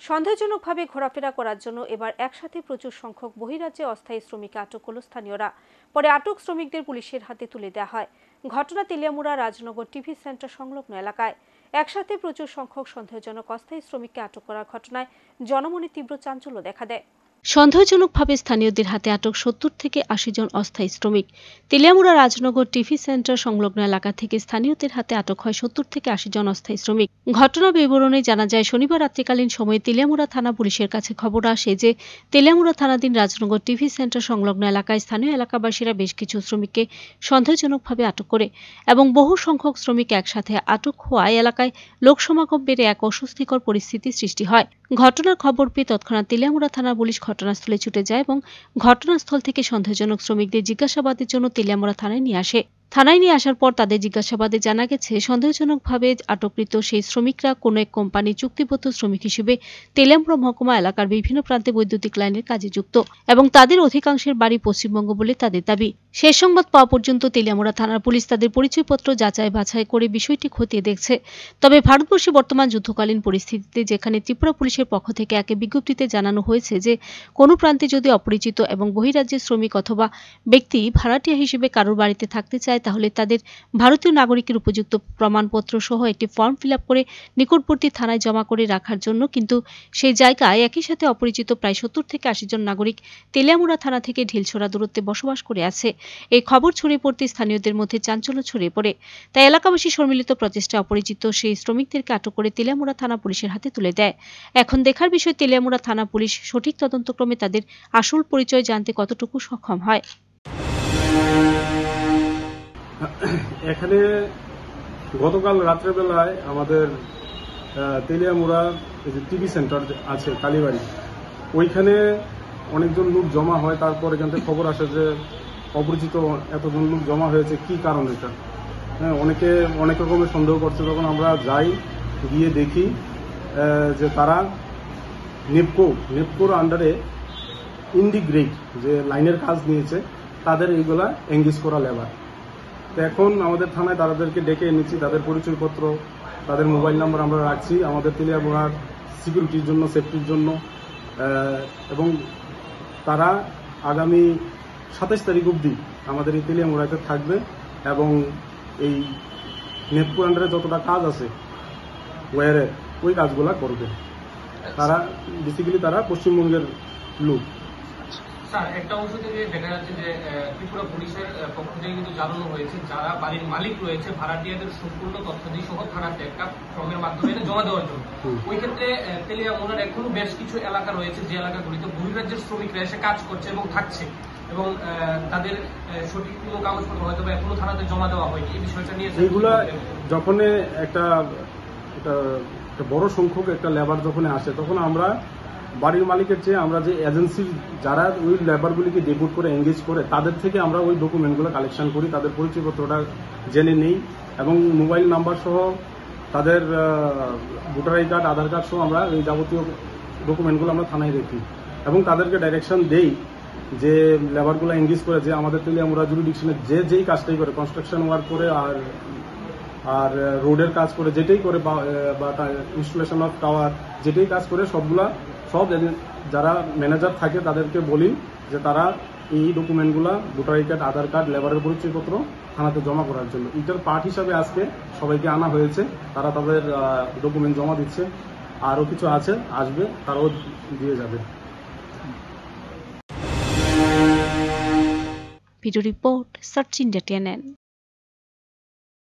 সন্দেহজনকভাবে ঘোরাফেরা করার জন্য এবার একসাথে প্রচুর সংখ্যক বহিরাজ্যে অস্থায়ী শ্রমিককে আটক করল স্থানীয়রা। পরে আটক শ্রমিকদের পুলিশের হাতে তুলে দেওয়া হয়। ঘটনা তেলিয়ামুড়া রাজনগর টিভি সেন্টার সংলগ্ন এলাকায়। একসাথে প্রচুর সংখ্যক সন্দেহজনক অস্থায়ী শ্রমিককে আটক করার ঘটনায় জনমনে তীব্র চাঞ্চল্য দেখা দেয়। সন্দেহজনকভাবে স্থানীয়দের হাতে আটক ৭০ থেকে ৮০ জন অস্থায়ী শ্রমিক। তেলিয়ামুড়া রাজনগর টিভি সেন্টার সংলগ্ন এলাকা থেকে স্থানীয়দের হাতে আটক হয় ৭০ থেকে ৮০ জন অস্থায়ী শ্রমিক। ঘটনা বিবরণে জানা যায়, শনিবার রাত্রিকালীন সময়ে তেলিয়ামুড়া থানা পুলিশের কাছে খবর আসে যে তেলিয়ামুড়া থানাধীন রাজনগর টিভি সেন্টার সংলগ্ন এলাকায় স্থানীয় এলাকাবাসীরা বেশ কিছু শ্রমিককে সন্দেহজনকভাবে আটক করে এবং বহু সংখ্যক শ্রমিক একসাথে আটক হওয়ায় এলাকায় লোকসমাগম বেড়ে এক অস্বস্তিকর পরিস্থিতির সৃষ্টি হয়। ঘটনার খবর পেয়ে তৎক্ষণাৎ তেলিয়ামুড়া থানা পুলিশ ঘটনাস্থলে ছুটে যায় এবং ঘটনাস্থল থেকে সন্দেহজনক শ্রমিকদের জিজ্ঞাসাবাদের জন্য তেলিয়ামুড়া থানায় নিয়ে আসে। থানায় নিয়ে আসার পর তাদের জিজ্ঞাসাবাদে জানা গেছে, সন্দেহজনকভাবে আটককৃত সেই শ্রমিকরা কোনো এক কোম্পানির চুক্তিবদ্ধ শ্রমিক হিসেবে তেলিয়ামুড়া মহকুমা এলাকার বিভিন্ন প্রান্তে বৈদ্যুতিক লাইনের কাজে যুক্ত এবং তাদের অধিকাংশের বাড়ি পশ্চিমবঙ্গ বলে তাদের দাবি। শেষ সংবাদ পাওয়া পর্যন্ত তেলিয়ামুড়া থানার পুলিশ তাদের পরিচয়পত্র যাচাই বাছাই করে বিষয়টি খতিয়ে দেখছে। তবে ভারতবর্ষে বর্তমান যুদ্ধকালীন পরিস্থিতিতে যেখানে ত্রিপুরা পুলিশের পক্ষ থেকে এক বিজ্ঞপ্তিতে জানানো হয়েছে যে কোনো প্রান্তে যদি অপরিচিত এবং বহিরাজ্যের শ্রমিক অথবা ব্যক্তি ভাড়াটিয়া হিসেবে কারোর বাড়িতে থাকতে চায়, তাহলে তাদের ভারতীয় নাগরিকের উপযুক্ত প্রমাণপত্র সহ একটি ফর্ম ফিল আপ করে নিকটবর্তী থানায় জমা করে রাখার জন্য, কিন্তু সেই জায়গায় একই সাথে অপরিচিত প্রায় ৭০ থেকে ৮০ জন নাগরিক তেলিয়ামুড়া থানা থেকে ঢিলছোড়া দূরত্বে বসবাস করে আছে। এই খবর ছড়িয়ে পড়তে স্থানীয়দের মধ্যে চাঞ্চল্য ছড়িয়ে পড়ে। তাই এলাকাবাসী সম্মিলিত প্রচেষ্টায় অপরিচিত সেই শ্রমিকদেরকে আটক করে তেলিয়ামুড়া থানা পুলিশের হাতে তুলে দেয়। এখন দেখার বিষয় তেলিয়ামুড়া থানা পুলিশ সঠিক তদন্তক্রমে তাদের আসল পরিচয় জানতে কতটুকু সক্ষম হয়। এখানে গতকাল রাত্রেবেলায় আমাদের তেলিয়ামুড়া যে টিভি সেন্টার আছে কালীবাড়ি, ওইখানে অনেকজন লোক জমা হয়। তারপর এখান থেকে খবর আসে যে অপরিচিত এতজন লোক জমা হয়েছে, কি কারণ এটা। হ্যাঁ, অনেকে অনেক রকমের সন্দেহ করছে। তখন আমরা যাই, গিয়ে দেখি যে তারা নেপকোর আন্ডারে ইন্ডিগ্রেট যে লাইনের কাজ নিয়েছে, তাদের এইগুলা এঙ্গেজ করা লেবার। তো এখন আমাদের থানায় তাদেরকে ডেকে এনেছি, তাদের পরিচয়পত্র, তাদের মোবাইল নাম্বার আমরা রাখছি আমাদের তেলিয়ামুড়ার সিকিউরিটির জন্য, সেফটির জন্য। এবং তারা আগামী ২৭ তারিখ অবধি আমাদের এই তেলিয়ামুড়াতে থাকবে এবং এই নেপকোর আন্ডারে যতটা কাজ আছে ওয়ারের, ওই কাজগুলা করবে। তারা বেসিক্যালি তারা পশ্চিমবঙ্গের লোক। স্যার, একটা অংশ থেকে দেখা যাচ্ছে যে ত্রিপুরা পুলিশের পক্ষ থেকে কিন্তু জানানো হয়েছে যারা বাড়ির মালিক রয়েছে ভাড়াটিয়াদের সম্পূর্ণ তথ্যাদি সহ থানাতে একটা ফর্মের মাধ্যমে জমা দেওয়ার জন্য। ওই ক্ষেত্রে তেলিয়ামুড়ার এখনো বেশ কিছু এলাকা রয়েছে যে এলাকাগুলিতে বহিরাজ্যের শ্রমিকরা এসে কাজ করছে এবং থাকছে এবং তাদের সঠিক কোনো কাগজপত্র হয়তো বা এখনো থানাতে জমা দেওয়া হয়নি। এই বিষয়টা নিয়ে এইগুলা যখন একটা বড় সংখ্যক একটা লেবার যখন আসে, তখন আমরা বাড়ির মালিকের চেয়ে আমরা যে এজেন্সির যারা ওই লেবারগুলিকে ডেপুট করে এঙ্গেজ করে, তাদের থেকে আমরা ওই ডকুমেন্টগুলো কালেকশন করি, তাদের পরিচয়পত্রটা জেনে নেই এবং মোবাইল নাম্বার সহ তাদের voter I card, Aadhaar card সহ আমরা এই যাবতীয় ডকুমেন্টগুলো আমরা থানায় রেখি এবং তাদেরকে ডাইরেকশন দেই যে লেবারগুলো এঙ্গেজ করে যে আমাদের তেলিয়ামুড়া জুরিডিকশনে যেই কাজটাই করে, কনস্ট্রাকশন ওয়ার্ক করে আর রোডের কাজ করে, যেটাই করে বা ইনস্টলেশন অফ টাওয়ার যেটাই কাজ করে, সব যারা ম্যানেজার থাকে তাদেরকে বলি যে তারা এই ডকুমেন্টগুলা, voter I card, Aadhaar card, লেবারের পরিচয়পত্র থানাতে জমা করার জন্য। এটার পার্ট হিসাবে আজকে সবাইকে আনা হয়েছে। তারা তাদের ডকুমেন্ট জমা দিচ্ছে। আরও কিছু আছে, আসবে, তারাও দিয়ে যাবে। Video report, search India TNN।